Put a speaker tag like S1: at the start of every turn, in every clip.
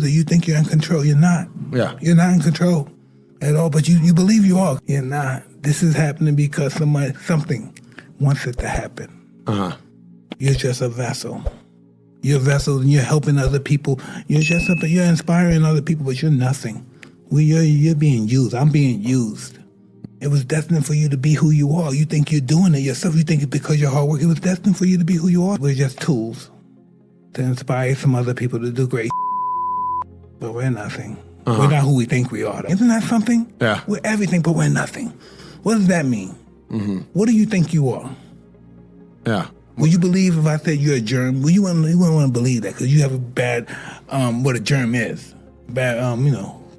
S1: You think you're in control. You're not.
S2: Yeah.
S1: You're not in control at all, but you believe you are. You're not. This is happening because something wants it to happen.
S2: Uh-huh.
S1: You're just a vessel. You're a vessel and you're helping other people. You're inspiring other people, but you're nothing. You're being used. I'm being used. It was destined for you to be who you are. You think you're doing it yourself. You think it's because you're hard work. It was destined for you to be who you are. We're just tools to inspire some other people to do great. But we're nothing.
S2: Uh-huh.
S1: We're not who we think we are. Isn't that something?
S2: Yeah.
S1: We're everything, but we're nothing. What does that mean?
S2: Mm-hmm.
S1: What do you think you are?
S2: Yeah.
S1: Will you believe if I said you're a germ? Well, you wouldn't want to believe that because you have a bad, what a germ is. Bad,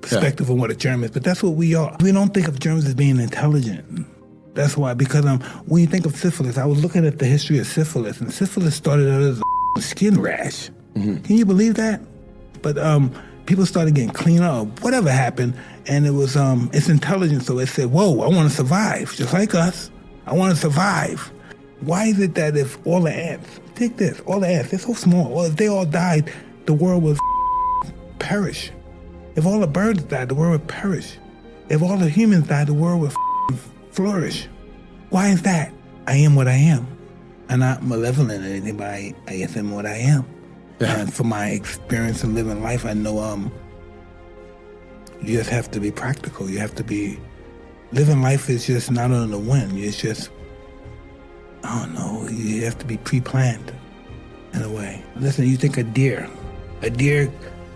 S1: perspective on what a germ is. But that's what we are. We don't think of germs as being intelligent. That's why, because when you think of syphilis, I was looking at the history of syphilis, and syphilis started out as a skin rash. Mm-hmm. Can you believe that? But people started getting cleaner or whatever happened, and it was it's intelligent, so it said, whoa, I want to survive, just like us. I want to survive. Why is it that if all the ants, take this, all the ants, they're so small, or if they all died, the world would perish. If all the birds died, the world would perish. If all the humans died, the world would flourish. Why is that? I am what I am. I'm not malevolent or anything, but I guess I'm what I am. Yeah. And from my experience of living life, I know you just have to be practical. You have to be, living life is just not on the whim. It's just, I don't know, you have to be pre-planned in a way. Listen, you think a deer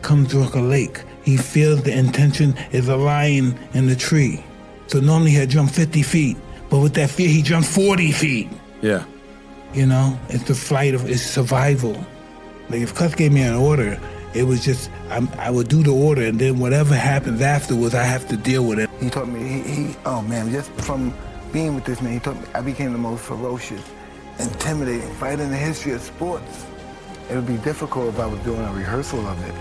S1: comes to a lake. He feels the intention is a lion in the tree. So normally he'll jump 50 feet, but with that fear, he jumps 40 feet.
S2: Yeah.
S1: You know, it's the flight of, it's survival. Like if Cuss gave me an order, it was just, I would do the order and then whatever happens afterwards, I have to deal with it.
S3: He taught me, oh man, just from being with this man, he taught me, I became the most ferocious, intimidating fighter in the history of sports. It would be difficult if I was doing a rehearsal of it.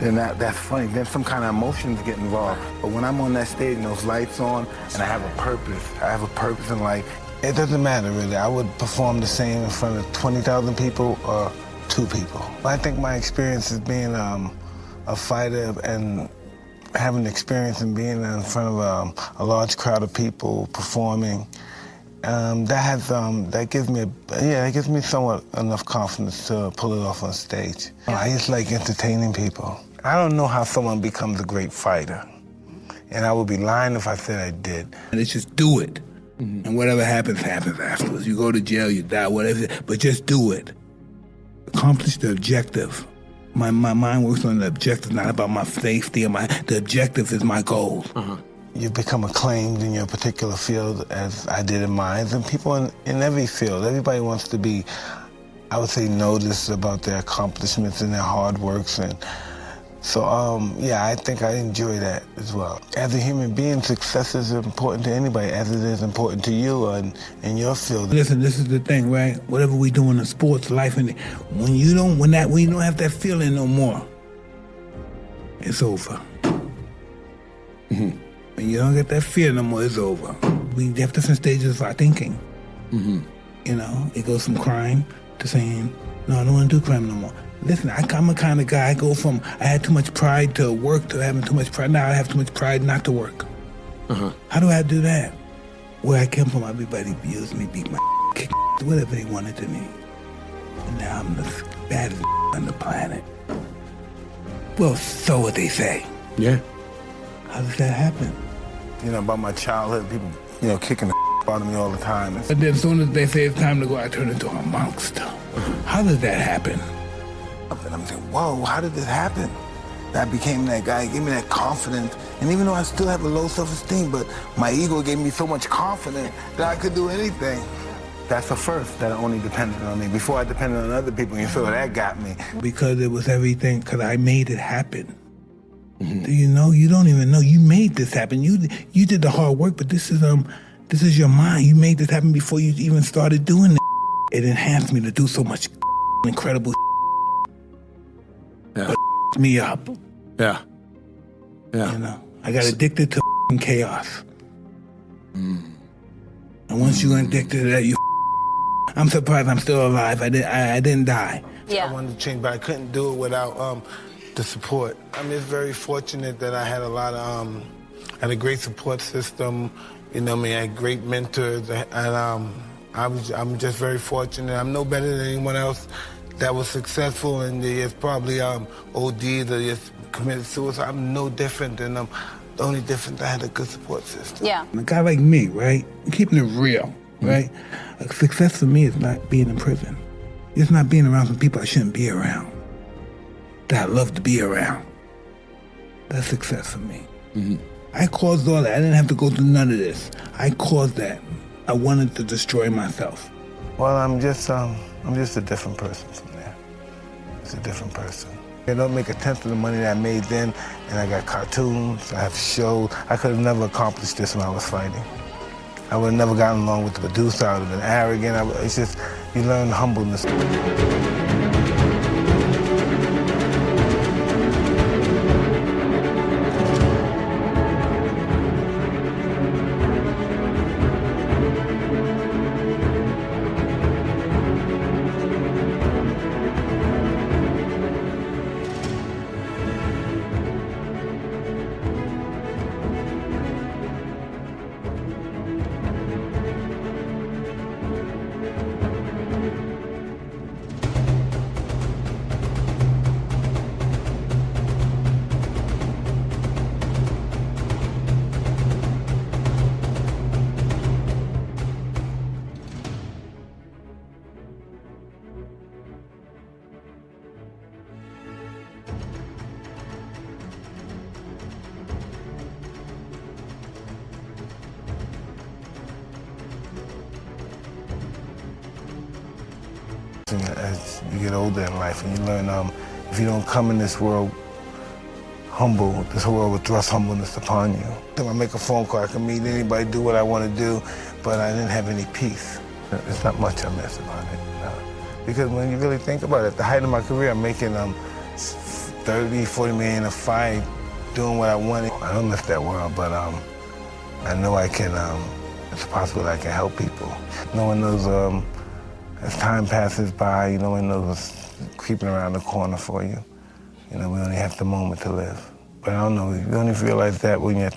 S3: Then that's funny, then some kind of emotions get involved. But when I'm on that stage and those lights on and I have a purpose in life, it doesn't matter really. I would perform the same in front of 20,000 people or 2 people. I think my experience as being a fighter and having experience in being in front of a large crowd of people performing, that gives me somewhat enough confidence to pull it off on stage. I just like entertaining people. I don't know how someone becomes a great fighter, and I would be lying if I said I did.
S1: And it's just do it, and whatever happens, happens afterwards. You go to jail, you die, whatever, but just do it. Accomplish the objective. My mind works on the objective, not about my safety. The objective is my goal.
S2: Uh-huh.
S3: You become acclaimed in your particular field, as I did in mine, and people in every field, everybody wants to be, I would say, noticed about their accomplishments and their hard works. And so, I think I enjoy that as well. As a human being, success is important to anybody, as it is important to you and in your field.
S1: Listen, this is the thing, right? Whatever we do in the sports life, and when you don't have that feeling no more, it's over.
S2: Mm-hmm.
S1: When you don't get that fear no more, it's over. We have different stages of our thinking.
S2: Mm-hmm.
S1: You know, it goes from crime to saying, no, I don't want to do crime no more. Listen, I'm a kind of guy, I go from, I had too much pride to work to having too much pride. Now I have too much pride not to work.
S2: Uh-huh.
S1: How do I do that? Where I came from, everybody abused me, beat my kick, whatever they wanted to me. And now I'm the baddest on the planet. Well, so what they say.
S2: Yeah.
S1: How does that happen?
S3: You know, about my childhood, people, kicking the out of me all the time.
S1: But then as soon as they say it's time to go, I turn into a monster. How does that happen?
S3: And I'm saying, whoa, how did this happen? I became that guy, gave me that confidence. And even though I still have a low self-esteem, but my ego gave me so much confidence that I could do anything. That's the first that only depended on me. Before I depended on other people, you feel that got me.
S1: Because it was everything, because I made it happen. Mm-hmm. Do you know? You don't even know. You made this happen. You did the hard work, but this is your mind. You made this happen before you even started doing it. It enhanced me to do so much incredible.
S2: Yeah.
S1: But me up.
S2: Yeah. Yeah.
S1: You know, I got addicted to chaos. And once you're addicted to that, I'm surprised I'm still alive. I didn't die.
S4: Yeah.
S3: I wanted to change, but I couldn't do it without the support. I'm just very fortunate that I had a lot of, had a great support system. You know, I had great mentors, and I'm just very fortunate. I'm no better than anyone else that was successful and they just probably OD'd or just committed suicide. I'm no different than them. The only difference, I had a good support system.
S4: Yeah.
S1: A guy like me, right? Keeping it real, right? Success for me is not being in prison. It's not being around some people I shouldn't be around, that I love to be around. That's success for me. I caused all that. I didn't have to go through none of this. I caused that. I wanted to destroy myself.
S3: Well, I'm just a different person from there. It's a different person. I don't make a tenth of the money that I made then, and I got cartoons, I have shows. I could have never accomplished this when I was fighting. I would have never gotten along with the producer. I would have been arrogant. It's just, you learn humbleness. As you get older in life, and you learn if you don't come in this world humble, this world will thrust humbleness upon you. If I make a phone call, I can meet anybody, do what I want to do, but I didn't have any peace. There's not much I miss about it. Because when you really think about it, at the height of my career, I'm making 30, 40 million a fight, doing what I wanted. I don't miss that world, but I know I can, it's possible I can help people. No one knows, as time passes by, no one knows what's creeping around the corner for you. You know, we only have the moment to live. But I don't know, you only realize that when you're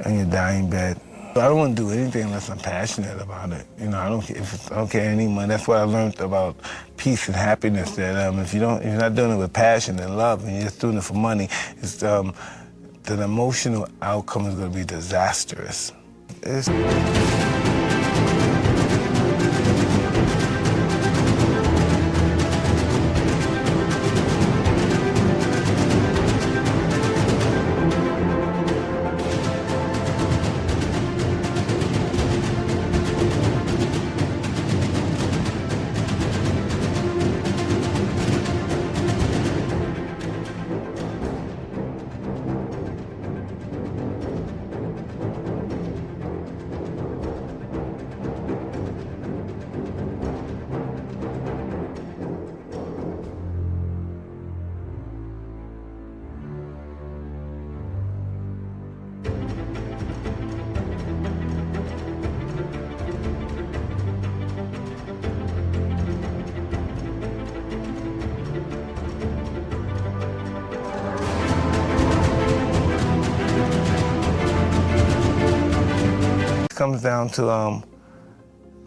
S3: on your dying bed. I don't want to do anything unless I'm passionate about it. You know, I don't care any money. That's what I learned about peace and happiness. That if you're not doing it with passion and love, and you're just doing it for money, it's the emotional outcome is going to be disastrous. Comes down to, I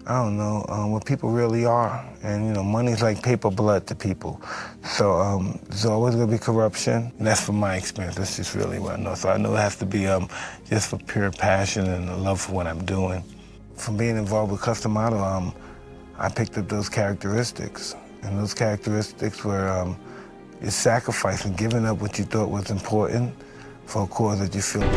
S3: don't know, what people really are. And, you know, money's like paper blood to people. So there's always going to be corruption. And that's from my experience. That's just really what I know. So I know it has to be just for pure passion and a love for what I'm doing. From being involved with Custom Auto, I picked up those characteristics. And those characteristics were your sacrifice and giving up what you thought was important for a cause that you feel.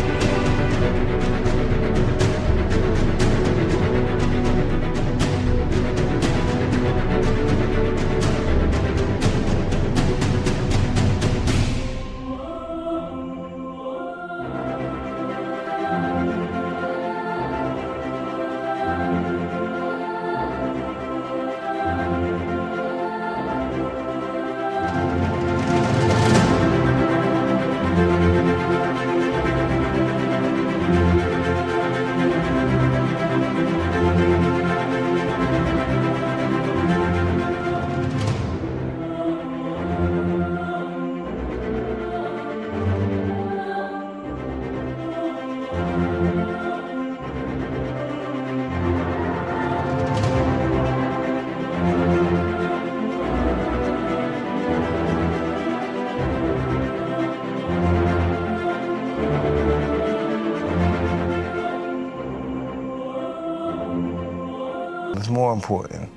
S3: more important.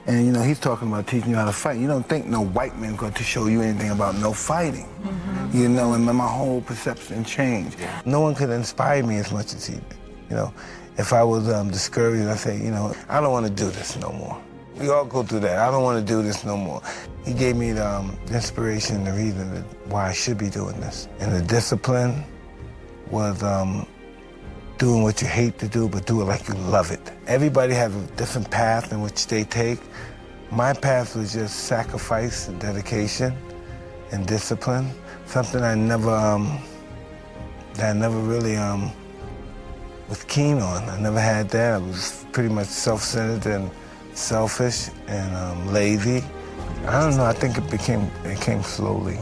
S3: And you know, he's talking about teaching you how to fight. You don't think no white man's going to show you anything about no fighting. You know, and my whole perception changed. No one could inspire me as much as he did. You know, if I was discouraged, I say, you know, I don't want to do this no more. We all go through that. I don't want to do this no more. He gave me the inspiration, the reason why I should be doing this. And the discipline was doing what you hate to do, but do it like you love it. Everybody has a different path in which they take. My path was just sacrifice and dedication and discipline, something I never really was keen on. I never had that. I was pretty much self-centered and selfish and lazy. I don't know, I think it came slowly,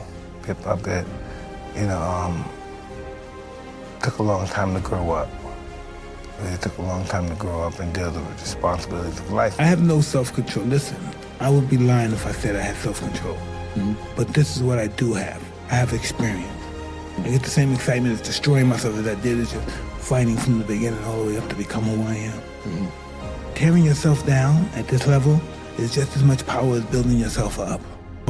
S3: bit by bit. You know, took a long time to grow up. It took a long time to grow up and deal with the responsibilities of life.
S1: I have no self-control. Listen, I would be lying if I said I had self-control. But this is what I do have. I have experience. I get the same excitement as destroying myself as I did as just fighting from the beginning all the way up to become who I am. Tearing yourself down at this level is just as much power as building yourself up.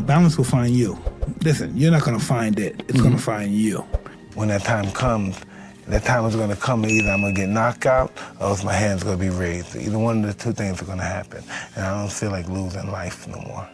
S1: Balance will find you. Listen, you're not going to find it. It's going to find you.
S3: When that time comes, that time is going to come, either I'm going to get knocked out or else my hand's going to be raised. Either one of the two things are going to happen. And I don't feel like losing life no more.